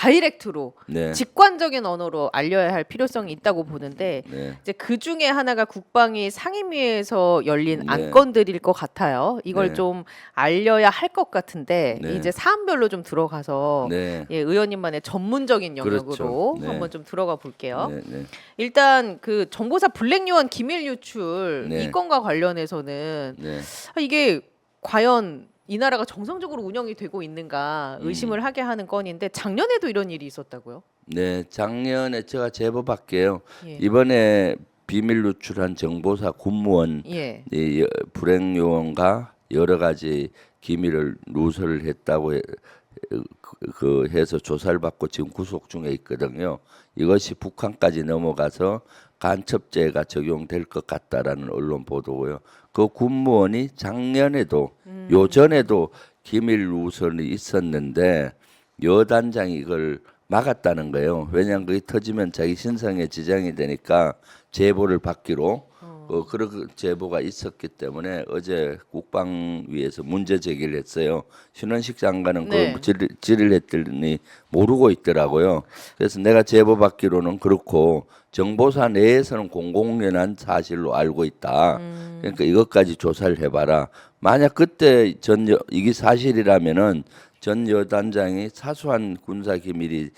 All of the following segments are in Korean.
다이렉트로 네. 직관적인 언어로 알려야 할 필요성이 있다고 보는데 네. 이제 그 중에 하나가 국방위 상임위에서 열린 네. 안건들일 것 같아요. 이걸 네. 좀 알려야 할 것 같은데 네. 이제 사안별로 좀 들어가서 네. 예, 의원님만의 전문적인 영역으로 그렇죠. 네. 한번 좀 들어가 볼게요. 네. 네. 일단 그 정보사 블랙 요원 기밀 유출 네. 이 건과 관련해서는 네. 이게 과연 이 나라가 정상적으로 운영이 되고 있는가 의심을 하게 하는 건인데 작년에도 이런 일이 있었다고요? 네, 작년에 제가 제보밖에요. 예. 이번에 비밀 누출한 정보사 군무원 예. 불행 요원과 여러 가지 기밀을 누설을 했다고 해서 조사를 받고 지금 구속 중에 있거든요. 이것이 북한까지 넘어가서 간첩죄가 적용될 것 같다라는 언론 보도고요. 그 군무원이 작년에도 요전에도 기밀 누설이 있었는데 여단장이 이걸 막았다는 거예요. 왜냐하면 그게 터지면 자기 신상에 지장이 되니까 제보를 받기로 그런 제보가 있었기 때문에 어제 국방위에서 문제 제기를 했어요. 신원식 장관은 네. 그 질의했더니 모르고 있더라고요. 그래서 내가 제보 받기로는 그렇고 정보사 내에서는 공공연한 사실로 알고 있다. 그러니까 이것까지 조사를 해봐라. 만약 그때 이게 사실이라면은 전 여단장이 사소한 군사 기밀이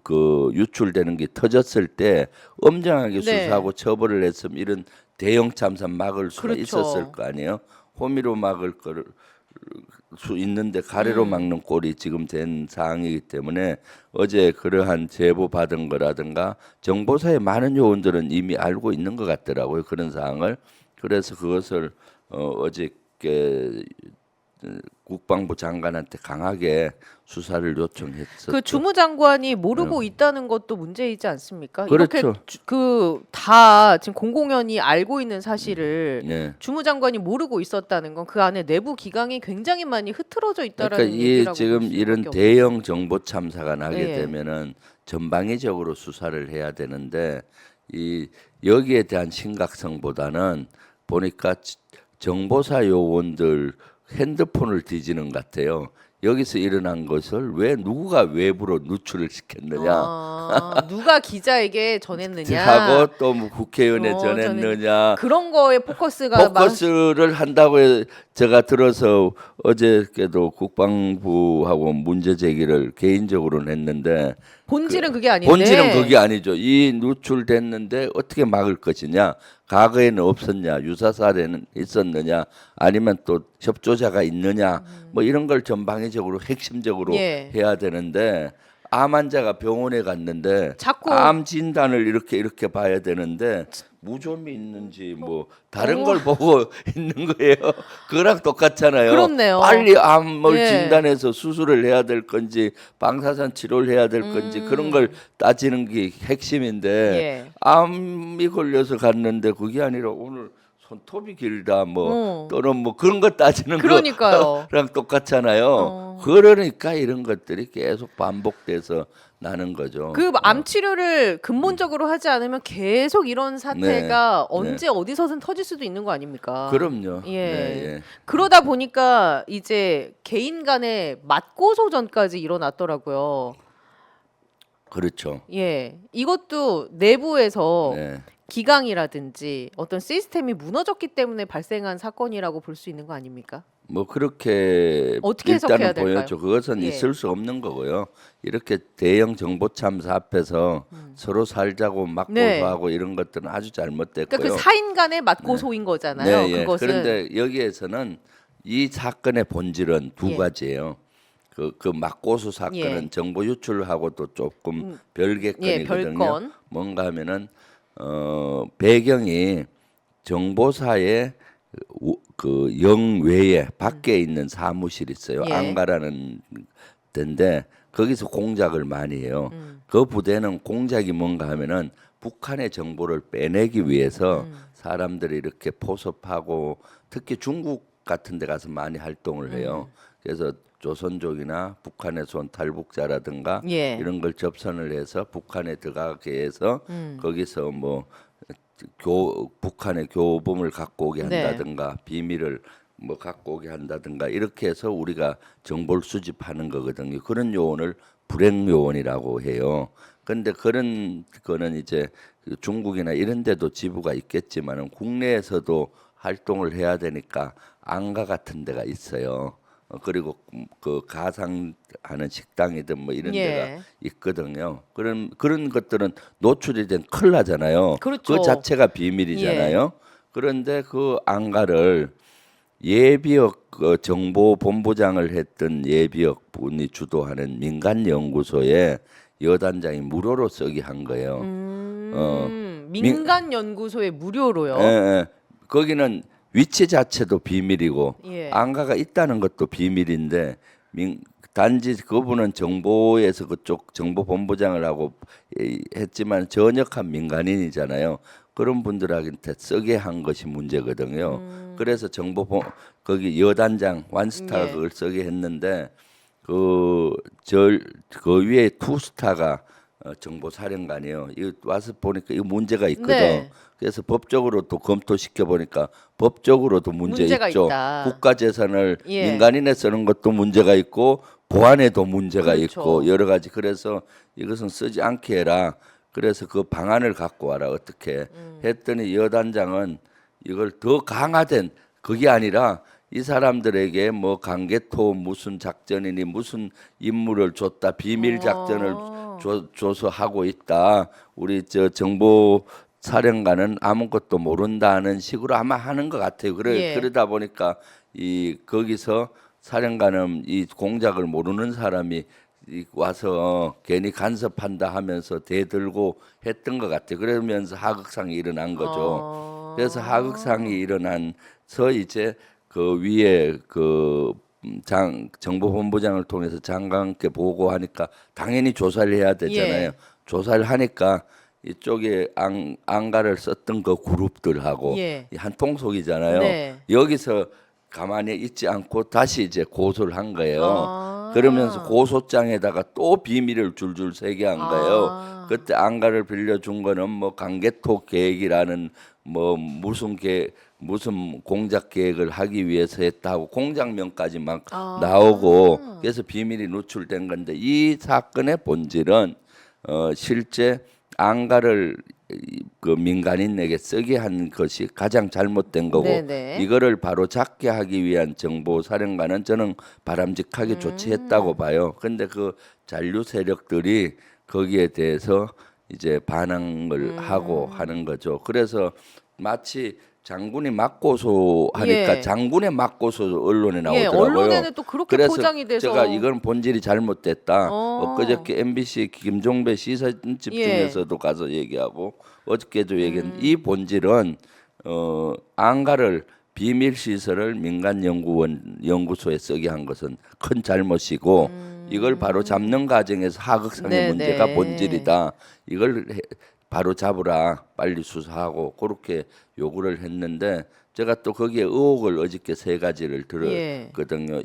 그 유출되는 게 터졌을 때 엄정하게 네. 수사하고 처벌을 했으면 이런 대형 참사 막을 수가 그렇죠. 있었을 거 아니에요. 호미로 막을 수 있는데 가래로 막는 꼴이 지금 된 상황이기 때문에 어제 그러한 제보 받은 거라든가 정보사의 많은 요원들은 이미 알고 있는 것 같더라고요. 그런 사항을. 그래서 그것을 어저께 국방부 장관한테 강하게 수사를 요청했었죠. 그 주무장관이 모르고 있다는 것도 문제이지 않습니까? 그렇죠. 이렇게 그 다 지금 공공연히 알고 있는 사실을 네. 주무장관이 모르고 있었다는 건 그 안에 내부 기강이 굉장히 많이 흐트러져 있다라는 그러니까 이 얘기라고 지금 볼 수밖에 이런 없는데. 대형 정보 참사가 나게 예. 되면은 전방위적으로 수사를 해야 되는데 이 여기에 대한 심각성보다는 보니까 정보사 요원들 핸드폰을 뒤지는 것 같아요. 여기서 일어난 것을 왜 누가 외부로 누출을 시켰느냐 누가 기자에게 전했느냐 하고 또 뭐 국회의원에 전했느냐 그런 거에 포커스가 포커스를 한다고 제가 들어서 어저께도 국방부하고 문제 제기를 개인적으로는 했는데 본질은 그게 아닌데 본질은 그게 아니죠. 이 누출됐는데 어떻게 막을 것이냐. 과거에는 없었냐. 유사 사례는 있었느냐. 아니면 또 협조자가 있느냐. 뭐 이런 걸 전방위적으로 핵심적으로 예. 해야 되는데 암 환자가 병원에 갔는데 자꾸 암 진단을 이렇게 봐야 되는데 무좀이 있는지 뭐 다른 걸 보고 있는 거예요. 그거랑 똑같잖아요. 그렇네요. 빨리 암을 예. 진단해서 수술을 해야 될 건지 방사선 치료를 해야 될 건지 그런 걸 따지는 게 핵심인데 예. 암이 걸려서 갔는데 그게 아니라 오늘 손톱이 길다 뭐 어. 또는 뭐 그런 거 따지는 그러니까요. 거랑 똑같잖아요. 그러니까 이런 것들이 계속 반복돼서 나는 거죠. 그 암 치료를 근본적으로 하지 않으면 계속 이런 사태가 네. 언제 어디서든 터질 수도 있는 거 아닙니까? 그럼요. 예. 네, 예. 그러다 보니까 이제 개인 간의 맞고소전까지 일어났더라고요. 그렇죠. 예. 이것도 내부에서 네. 기강이라든지 어떤 시스템이 무너졌기 때문에 발생한 사건이라고 볼 수 있는 거 아닙니까? 뭐 그렇게 어떻게 해석해야 일단은 될까요? 보여줘. 그것은 예. 있을 수 없는 거고요. 이렇게 대형 정보 참사 앞에서 서로 살자고 막고소하고 이런 것들은 아주 잘못됐고요. 그러니까 그 사인 간의 맞고소인 거잖아요. 네, 예. 그것은 그런데 여기에서는 이 사건의 본질은 두 예. 가지예요. 그 막고소 사건은 예. 정보 유출하고도 조금 별개건이거든요. 별건. 뭔가 하면은 배경이 정보사의 그 영외에 밖에 있는 사무실이 있어요. 예. 안가라는 데인데 거기서 공작을 많이 해요. 그 부대는 공작이 뭔가 하면은 북한의 정보를 빼내기 위해서 사람들이 이렇게 포섭하고 특히 중국 같은 데 가서 많이 활동을 해요. 그래서 조선족이나 북한에서 온 탈북자라든가 예. 이런 걸 접선을 해서 북한에 들어가게 해서 거기서 뭐 북한의 교범을 갖고 오게 네. 한다든가 비밀을 뭐 갖고 오게 한다든가 이렇게 해서 우리가 정보를 수집하는 거거든요. 그런 요원을 불행 요원이라고 해요. 근데 그런 거는 이제 그 중국이나 이런 데도 지부가 있겠지만은 국내에서도 활동을 해야 되니까 안가 같은 데가 있어요. 그리고 그 가상하는 식당이든 뭐 이런 데가 예. 있거든요. 그런 것들은 노출이 된 큰일 나잖아요. 그렇죠. 그 자체가 비밀이잖아요. 그런데 그 안가를 예비역 정보본부장을 했던 예비역 분이 주도하는 민간 연구소에 여단장이 무료로 쓰게 한 거예요. 어, 민간 연구소에 무료로요. 예, 예. 거기는 위치 자체도 비밀이고 예. 안가가 있다는 것도 비밀인데 단지 그분은 정보에서 그쪽 정보본부장을 하고 했지만 전역한 민간인이잖아요. 그런 분들한테 쓰게 한 것이 문제거든요. 그래서 거기 여단장 완스타가 예. 그걸 쓰게 했는데 그 위에 투스타가 정보사령관이요. 이거 와서 보니까 이거 문제가 있거든. 네. 그래서 법적으로 또 검토시켜 보니까 법적으로도 문제 문제가 있죠. 있다. 국가 재산을 예. 민간인에 쓰는 것도 문제가 있고 보안에도 문제가 그렇죠. 있고 여러 가지. 그래서 이것은 쓰지 않게 해라. 그래서 그 방안을 갖고 와라. 어떻게 했더니 여단장은 이걸 더 강화된 그게 아니라 이 사람들에게 뭐 강개토 무슨 작전이니 무슨 임무를 줬다 비밀 작전을 줘서 하고 있다. 우리 저 정보 사령관은 아무것도 모른다는 식으로 아마 하는 것 같아요. 예. 그러다 보니까 이 거기서 사령관은 이 공작을 모르는 사람이 와서 괜히 간섭한다 하면서 대들고 했던 것 같아요. 그러면서 하극상이 일어난 거죠. 그래서 하극상이 일어나서 이제 그 위에 그 정보본부장을 통해서 장관께 보고하니까 당연히 조사를 해야 되잖아요. 예. 조사를 하니까 이쪽에 안가를 썼던 그 그룹들하고 예. 한 통속이잖아요. 네. 여기서 가만히 있지 않고 다시 이제 고소를 한 거예요. 아. 그러면서 고소장에다가 또 비밀을 줄줄 새게 한 거예요. 그때 안가를 빌려준 거는 뭐 강개토 계획이라는 뭐 무슨 공작 계획을 하기 위해서 했다고 공작명까지 막 나오고 그래서 비밀이 노출된 건데 이 사건의 본질은 실제 안가를 그 민간인에게 쓰게 한 것이 가장 잘못된 거고 네네. 이거를 바로 잡게 하기 위한 정보 사령관은 저는 바람직하게 조치했다고 봐요. 근데 그 잔류 세력들이 거기에 대해서 이제 반항을 하고 하는 거죠. 그래서 마치 장군이 맞고소 하니까 예. 장군의 맞고소 언론에 예, 나오더라고요. 언론에는 또 그렇게 그래서 포장이 돼서 제가 이건 본질이 잘못됐다. 어. 엊그저께 MBC 김종배 시사집 예. 중에서도 가서 얘기하고 어저께도 얘기했는데 이 본질은 안가를 비밀 시설을 민간 연구소에 쓰게 한 것은 큰 잘못이고 이걸 바로 잡는 과정에서 하극상의 네네. 문제가 본질이다. 이걸 바로 잡으라 빨리 수사하고 그렇게 요구를 했는데 제가 또 거기에 의혹을 어저께 세 가지를 예. 들었거든요.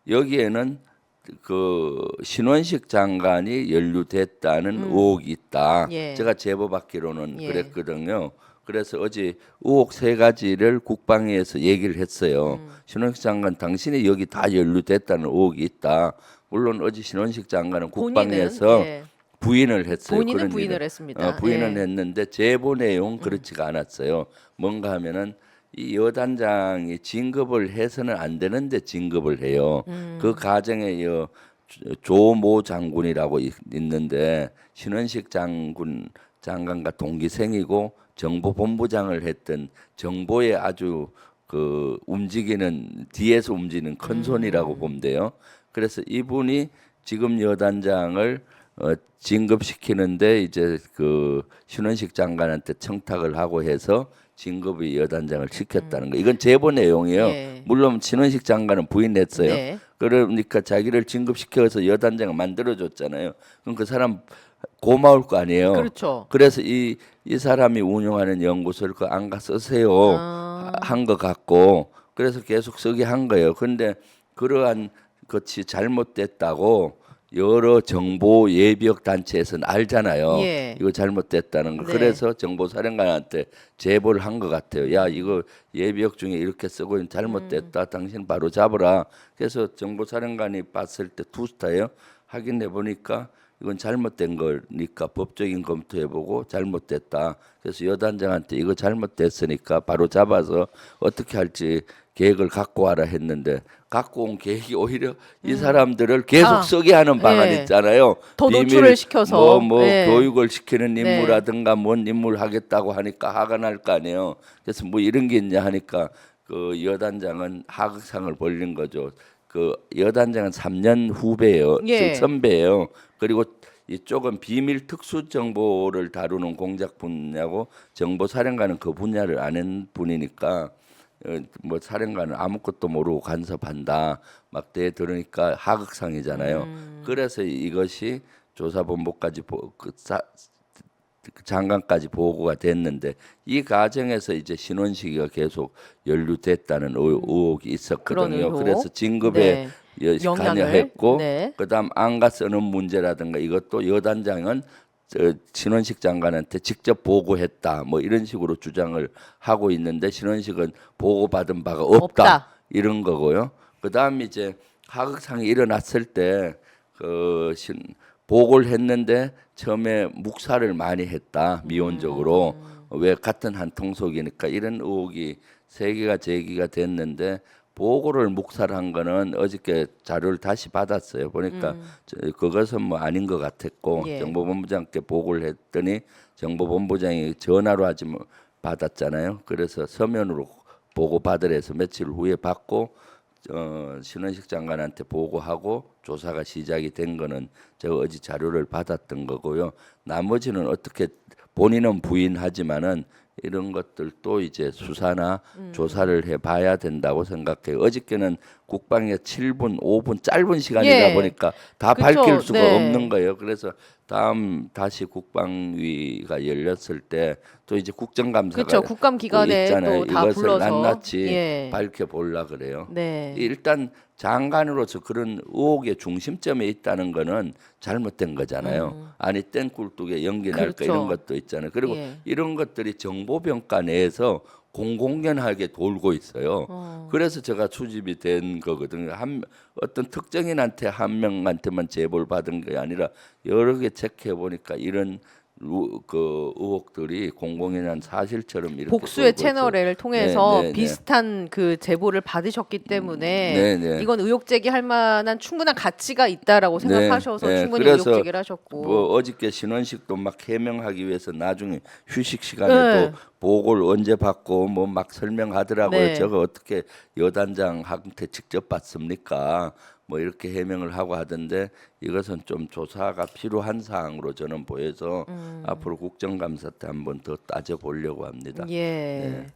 여기에는 그 신원식 장관이 연루됐다는 의혹이 있다. 예. 제가 제보 받기로는 예. 그랬거든요. 그래서 어제 의혹 세 가지를 국방위에서 얘기를 했어요. 신원식 장관 당신이 여기 다 연루됐다는 의혹이 있다. 물론 어제 신원식 장관은 국방위에서 본인은, 예. 부인을 했어요. 본인은 그런 부인을 일을. 했습니다. 부인은 예. 했는데 제보 내용 그렇지가 않았어요. 뭔가 하면은 이 여단장이 진급을 해서는 안 되는데 진급을 해요. 그 과정에 조모 장군이라고 있는데 신원식 장관과 동기생이고 정보본부장을 했던 정보에 아주 그 움직이는 뒤에서 움직이는 큰 손이라고 보면 돼요. 그래서 이분이 지금 여단장을 진급시키는데 이제 그 신원식 장관한테 청탁을 하고 해서 진급의 여단장을 시켰다는 거. 이건 제보 내용이에요. 예. 물론 신원식 장관은 부인했어요. 네. 그러니까 자기를 진급시켜서 여단장을 만들어줬잖아요. 그럼 그 사람 고마울 거 아니에요. 그렇죠. 그래서 이 사람이 운영하는 연구소를 그 안가 쓰세요 한 것 같고 그래서 계속 쓰게 한 거예요. 근데 그러한 것이 잘못됐다고 여러 정보 예비역 단체에서는 알잖아요. 예. 이거 잘못됐다는 거. 네. 그래서 정보사령관한테 제보를 한 것 같아요. 야, 이거 예비역 중에 이렇게 쓰고 있는 잘못됐다. 당신 바로 잡으라. 그래서 정보사령관이 봤을 때 투스타예요. 확인해 보니까 이건 잘못된 거니까 법적인 검토해보고 잘못됐다. 그래서 여단장한테 이거 잘못됐으니까 바로 잡아서 어떻게 할지 계획을 갖고 와라 했는데 갖고 온 계획이 오히려 이 사람들을 계속 아, 쓰게 하는 방안 예. 있잖아요. 더 비밀 노출을 시켜서. 뭐 예. 교육을 시키는 네. 임무라든가 뭔 임무를 하겠다고 하니까 화가 날 거 아니에요. 그래서 뭐 이런 게 있냐 하니까 그 여단장은 하극상을 벌린 거죠. 그 여단장은 3년 후배예요. 예. 선배예요. 그리고 이쪽은 비밀 특수 정보를 다루는 공작 분야고 정보사령관은 그 분야를 아는 분이니까 뭐 사령관은 아무것도 모르고 간섭한다 막 대 들으니까 하극상이잖아요. 그래서 이것이 조사본부까지 그 장관까지 보고가 됐는데 이 과정에서 이제 신원식이가 계속 연루됐다는 의혹이 그런 있었거든요. 의혹. 그래서 진급에 영향을. 관여했고 네. 그다음 안가 쓰는 문제라든가 이것도 여단장은 신원식 장관한테 직접 보고했다 뭐 이런 식으로 주장을 하고 있는데 신원식은 보고받은 바가 없다. 이런 거고요. 그다음 이제 하극상이 일어났을 때 보고를 했는데 처음에 묵살을 많이 했다 미온적으로 왜 같은 한 통속이니까 이런 의혹이 세 개가 제기가 됐는데 보고를 묵살한 거는 어저께 자료를 다시 받았어요. 보니까 그것은 뭐 아닌 것 같았고 예. 정보본부장께 보고를 했더니 정보본부장이 전화로 하지 뭐 받았잖아요. 그래서 서면으로 보고 받으래서 며칠 후에 받고 신원식 장관한테 보고하고 조사가 시작이 된 거는 제가 어제 자료를 받았던 거고요. 나머지는 어떻게 본인은 부인하지만은 이런 것들도 이제 수사나 조사를 해봐야 된다고 생각해요. 어저께는 국방에 7분, 5분 짧은 시간이다 예. 보니까 다 그쵸. 밝힐 수가 네. 없는 거예요. 그래서 다음 다시 국방위가 열렸을 때 또 이제 국정감사가 그렇죠. 국감 기간에 있잖아요. 또 다 이것을 불러서. 낱낱이 예. 밝혀보려 그래요. 네. 일단 장관으로서 그런 의혹의 중심점에 있다는 거는 잘못된 거잖아요. 아니 땡꿀뚝에 연기 날까 그렇죠. 이런 것도 있잖아요. 그리고 예. 이런 것들이 정보병가 내에서 공공연하게 돌고 있어요. 그래서 제가 수집이 된 거거든요. 어떤 특정인한테 한 명한테만 제보를 받은 게 아니라 여러 개 체크해 보니까 이런 그 의혹들이 공공연한 사실처럼 이렇게 복수의 돌고 있어요. 채널을 통해서 네, 네, 네. 비슷한 그 제보를 받으셨기 때문에 네, 네. 이건 의혹 제기할 만한 충분한 가치가 있다라고 생각하셔서 네, 충분히 그래서 의혹 제기를 하셨고. 뭐 어저께 신원식도 막 해명하기 위해서 나중에 휴식 시간에 네. 또 보고를 언제 받고 뭐 막 설명하더라고요. 네. 저거 어떻게 여단장한테 직접 받습니까? 뭐 이렇게 해명을 하고 하던데 이것은 좀 조사가 필요한 사항으로 저는 보여서 앞으로 국정감사 때 한번 더 따져보려고 합니다. 예. 네.